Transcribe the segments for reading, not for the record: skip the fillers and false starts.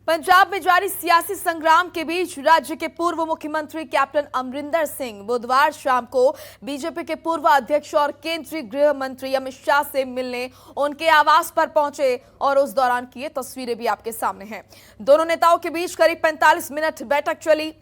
पंजाब में जारी सियासी संग्राम के बीच राज्य के पूर्व मुख्यमंत्री कैप्टन अमरिंदर सिंह बुधवार शाम को बीजेपी के पूर्व अध्यक्ष और केंद्रीय गृह मंत्री अमित शाह से मिलने उनके आवास पर पहुंचे और उस दौरान की ये तस्वीरें भी आपके सामने हैं। दोनों नेताओं के बीच करीब 45 मिनट बैठक चली।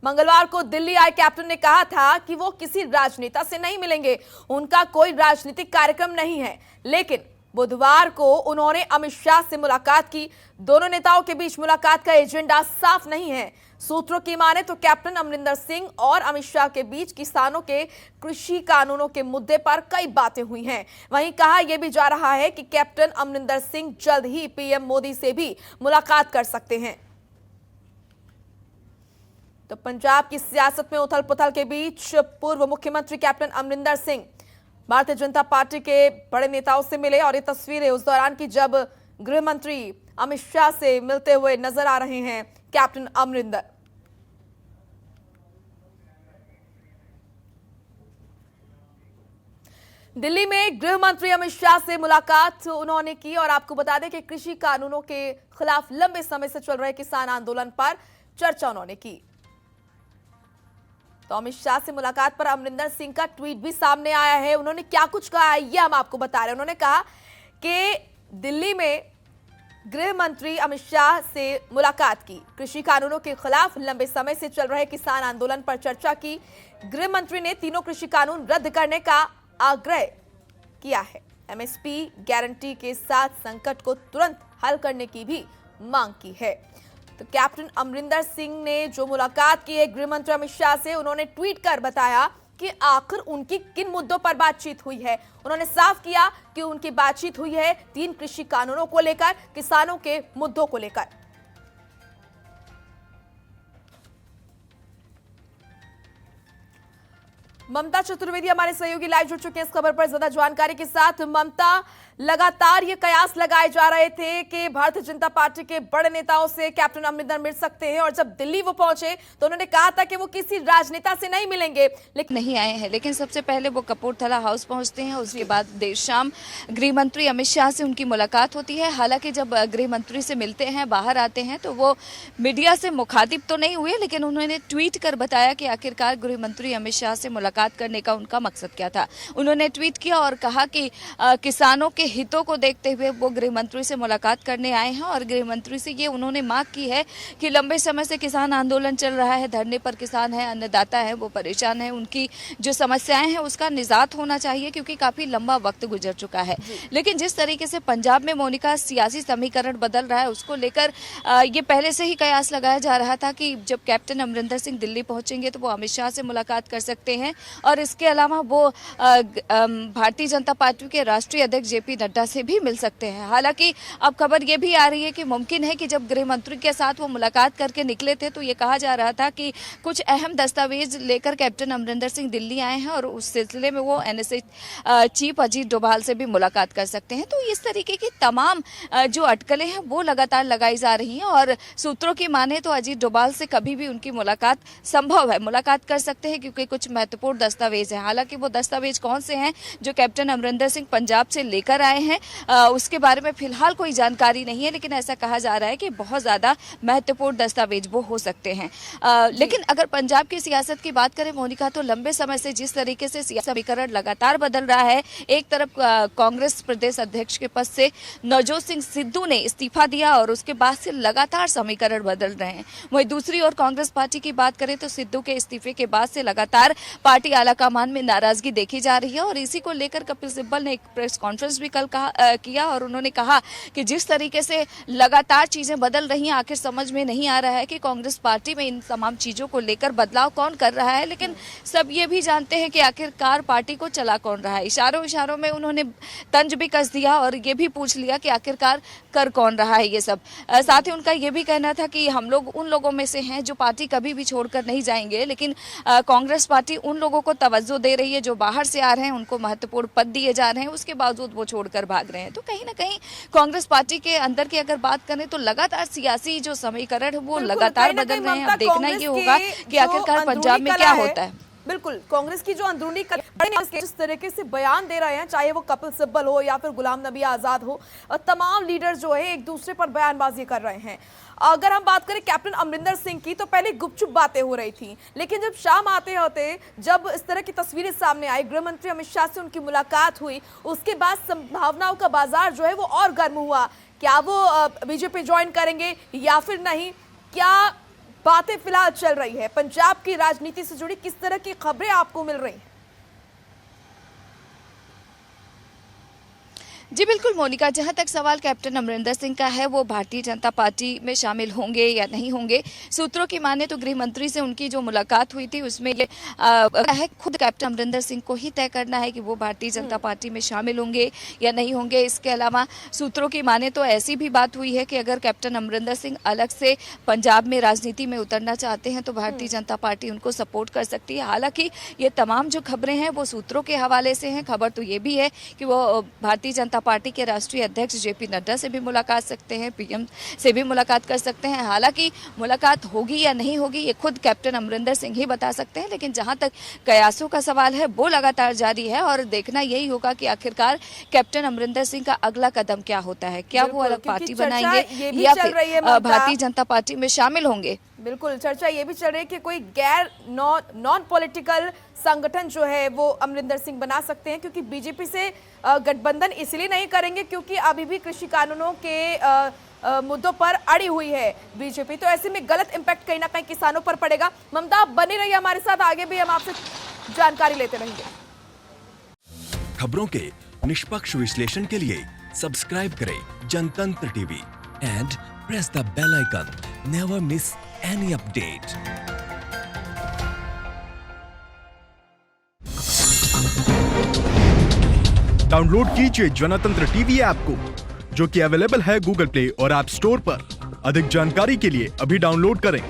मंगलवार को दिल्ली आए कैप्टन ने कहा था कि वो किसी राजनेता से नहीं मिलेंगे, उनका कोई राजनीतिक कार्यक्रम नहीं है, लेकिन बुधवार को उन्होंने अमित शाह से मुलाकात की। दोनों नेताओं के बीच मुलाकात का एजेंडा साफ नहीं है। सूत्रों की माने तो कैप्टन अमरिंदर सिंह और अमित शाह के बीच किसानों के कृषि कानूनों के मुद्दे पर कई बातें हुई हैं। वहीं कहा यह भी जा रहा है कि कैप्टन अमरिंदर सिंह जल्द ही पीएम मोदी से भी मुलाकात कर सकते हैं। तो पंजाब की सियासत में उथल पुथल के बीच पूर्व मुख्यमंत्री कैप्टन अमरिंदर सिंह भारतीय जनता पार्टी के बड़े नेताओं से मिले और ये तस्वीरें उस दौरान की जब गृह मंत्री अमित शाह से मिलते हुए नजर आ रहे हैं कैप्टन अमरिंदर। दिल्ली में गृह मंत्री अमित शाह से मुलाकात उन्होंने की और आपको बता दें कि कृषि कानूनों के खिलाफ लंबे समय से चल रहे किसान आंदोलन पर चर्चा उन्होंने की। तो अमित शाह से मुलाकात पर अमरिंदर सिंह का ट्वीट भी सामने आया है। उन्होंने क्या कुछ कहा है ये हम आपको बता रहे हैं। उन्होंने कहा कि दिल्ली में गृह मंत्री अमित शाह से मुलाकात की, कृषि कानूनों के खिलाफ लंबे समय से चल रहे किसान आंदोलन पर चर्चा की। गृह मंत्री ने तीनों कृषि कानून रद्द करने का आग्रह किया है। एमएसपी गारंटी के साथ संकट को तुरंत हल करने की भी मांग की है। तो कैप्टन अमरिंदर सिंह ने जो मुलाकात की है गृह मंत्री अमित शाह से, उन्होंने ट्वीट कर बताया कि आखिर उनकी किन मुद्दों पर बातचीत हुई है। उन्होंने साफ किया कि उनकी बातचीत हुई है 3 कृषि कानूनों को लेकर, किसानों के मुद्दों को लेकर। ममता चतुर्वेदी हमारे सहयोगी लाइव जुड़ चुके हैं इस खबर पर ज्यादा जानकारी के साथ। ममता, लगातार ये कयास लगाए जा रहे थे कि भारतीय जनता पार्टी के बड़े नेताओं से कैप्टन अमरिंदर मिल सकते हैं और जब दिल्ली वो पहुंचे तो उन्होंने कहा था कि वो किसी राजनेता से नहीं मिलेंगे, लेकिन नहीं आए हैं। लेकिन सबसे पहले वो कपूरथला हाउस पहुंचते हैं, उसके बाद देर शाम गृह मंत्री अमित शाह से उनकी मुलाकात होती है। हालांकि जब गृह मंत्री से मिलते हैं, बाहर आते हैं, तो वो मीडिया से मुखातिब तो नहीं हुए, लेकिन उन्होंने ट्वीट कर बताया कि आखिरकार गृह मंत्री अमित शाह से मुलाकात करने का उनका मकसद क्या था। उन्होंने ट्वीट किया और कहा कि किसानों के हितों को देखते हुए वो गृह मंत्री से मुलाकात करने आए हैं और गृह मंत्री से ये उन्होंने मांग की है कि लंबे समय से किसान आंदोलन चल रहा है, धरने पर किसान हैं, अन्नदाता हैं, वो परेशान हैं, उनकी जो समस्याएं हैं उसका निजात होना चाहिए क्योंकि काफी लंबा वक्त गुजर चुका है। लेकिन जिस तरीके से पंजाब में मोनिका सियासी समीकरण बदल रहा है उसको लेकर ये पहले से ही कयास लगाया जा रहा था कि जब कैप्टन अमरिंदर सिंह दिल्ली पहुंचेंगे तो वो अमित शाह से मुलाकात कर सकते हैं और इसके अलावा वो भारतीय जनता पार्टी के राष्ट्रीय अध्यक्ष जेपी नड्डा से भी मिल सकते हैं। हालांकि अब खबर ये भी आ रही है कि मुमकिन है कि जब गृह मंत्री के साथ वो मुलाकात करके निकले थे तो ये कहा जा रहा था कि कुछ अहम दस्तावेज लेकर कैप्टन अमरिंदर सिंह दिल्ली आए हैं और उस सिलसिले में वो एनएसए चीफ अजीत डोभाल से भी मुलाकात कर सकते हैं। तो इस तरीके की तमाम जो अटकलें हैं वो लगातार लगाई जा रही हैं और सूत्रों की माने तो अजीत डोभाल से कभी भी उनकी मुलाकात संभव है, मुलाकात कर सकते हैं क्योंकि कुछ महत्वपूर्ण दस्तावेज हैं। हालांकि वो दस्तावेज कौन से हैं जो कैप्टन अमरिंदर सिंह पंजाब से लेकर आए हैं उसके बारे में फिलहाल कोई जानकारी नहीं है, लेकिन ऐसा कहा जा रहा है कि बहुत ज्यादा महत्वपूर्ण दस्तावेज वो हो सकते हैं। लेकिन अगर पंजाब की सियासत की बात करें मोनिका, तो लंबे समय से जिस तरीके से सियासी समीकरण लगातार बदल रहा है, एक तरफ कांग्रेस प्रदेश अध्यक्ष के पद से नवजोत सिंह सिद्धू ने इस्तीफा दिया और उसके बाद से लगातार समीकरण बदल रहे हैं। वहीं दूसरी ओर कांग्रेस पार्टी की बात करें तो सिद्धू के इस्तीफे के बाद से लगातार पार्टी आलाकमान में नाराजगी देखी जा रही है और इसी को लेकर कपिल सिब्बल ने एक प्रेस कॉन्फ्रेंस भी कल किया और उन्होंने कहा कि जिस तरीके से लगातार चीजें बदल रही हैं, आखिर समझ में नहीं आ रहा है कि कांग्रेस पार्टी में इन तमाम चीजों को लेकर बदलाव कौन कर रहा है, लेकिन सब ये भी जानते हैं कि आखिरकार पार्टी को चला कौन रहा है। इशारों इशारों में उन्होंने तंज भी कस दिया और ये भी पूछ लिया कि आखिरकार कर कौन रहा है ये सब। साथ ही उनका ये भी कहना था कि हम लोग उन लोगों में से हैं जो पार्टी कभी भी छोड़कर नहीं जाएंगे, लेकिन कांग्रेस पार्टी उन लोगों को तवज्जो दे रही है जो बाहर से आ रहे हैं, उनको महत्वपूर्ण पद दिए जा रहे हैं, उसके बावजूद वो छोड़कर भाग रहे हैं। तो कहीं ना कहीं कांग्रेस पार्टी के अंदर की अगर बात करें तो लगातार सियासी जो समीकरण है वो लगातार बदल रहे हैं। अब देखना ये होगा कि आखिरकार पंजाब में क्या होता है। बिल्कुल, कांग्रेस की जो अंदरूनी जिस तरीके से बयान दे रहे हैं, चाहे वो कपिल सिब्बल हो या फिर गुलाम नबी आजाद हो, तमाम लीडर जो है एक दूसरे पर बयानबाजी कर रहे हैं। अगर हम बात करें कैप्टन अमरिंदर सिंह की, तो पहले गुपचुप बातें हो रही थी, लेकिन जब शाम आते होते जब इस तरह की तस्वीरें सामने आई, गृह मंत्री अमित शाह से उनकी मुलाकात हुई, उसके बाद संभावनाओं का बाजार जो है वो और गर्म हुआ। क्या वो बीजेपी ज्वाइन करेंगे या फिर नहीं, क्या बातें फिलहाल चल रही है? पंजाब की राजनीति से जुड़ी किस तरह की खबरें आपको मिल रही हैं? जी बिल्कुल मोनिका, जहां तक सवाल कैप्टन अमरिंदर सिंह का है, वो भारतीय जनता पार्टी में शामिल होंगे या नहीं होंगे। सूत्रों की माने तो गृह मंत्री से उनकी जो मुलाकात हुई थी उसमें ये है खुद कैप्टन अमरिंदर सिंह को ही तय करना है कि वो भारतीय जनता पार्टी में शामिल होंगे या नहीं होंगे। इसके अलावा सूत्रों की माने तो ऐसी भी बात हुई है कि अगर कैप्टन अमरिंदर सिंह अलग से पंजाब में राजनीति में उतरना चाहते हैं तो भारतीय जनता पार्टी उनको सपोर्ट कर सकती है। हालांकि ये तमाम जो खबरें हैं वो सूत्रों के हवाले से हैं। खबर तो ये भी है कि वो भारतीय जनता पार्टी के राष्ट्रीय अध्यक्ष जेपी नड्डा से भी मुलाकात सकते हैं, पीएम से भी मुलाकात कर सकते हैं। हालांकि मुलाकात होगी या नहीं होगी ये खुद कैप्टन अमरिंदर सिंह ही बता सकते हैं, लेकिन जहां तक कयासों का सवाल है वो लगातार जारी है और देखना यही होगा कि आखिरकार कैप्टन अमरिंदर सिंह का अगला कदम क्या होता है। क्या वो अलग पार्टी बनाएंगे या फिर भारतीय जनता पार्टी में शामिल होंगे? बिल्कुल, चर्चा ये भी चल रही है कि कोई गैर नॉन पॉलिटिकल संगठन जो है वो अमरिंदर सिंह बना सकते हैं, क्योंकि बीजेपी से गठबंधन इसलिए नहीं करेंगे क्योंकि अभी भी कृषि कानूनों के मुद्दों पर अड़ी हुई है बीजेपी। तो ऐसे में गलत इम्पैक्ट कहीं ना कहीं किसानों पर पड़ेगा। ममता, आप बनी रहिए हमारे साथ, आगे भी हम आपसे जानकारी लेते रहेंगे। खबरों के निष्पक्ष विश्लेषण के लिए सब्सक्राइब करें Jantantra TV and press the bell icon. Never miss any update. Download कीजिए जनतंत्र टीवी ऐप को, जो कि अवेलेबल है गूगल प्ले और ऐप स्टोर पर। अधिक जानकारी के लिए अभी डाउनलोड करें।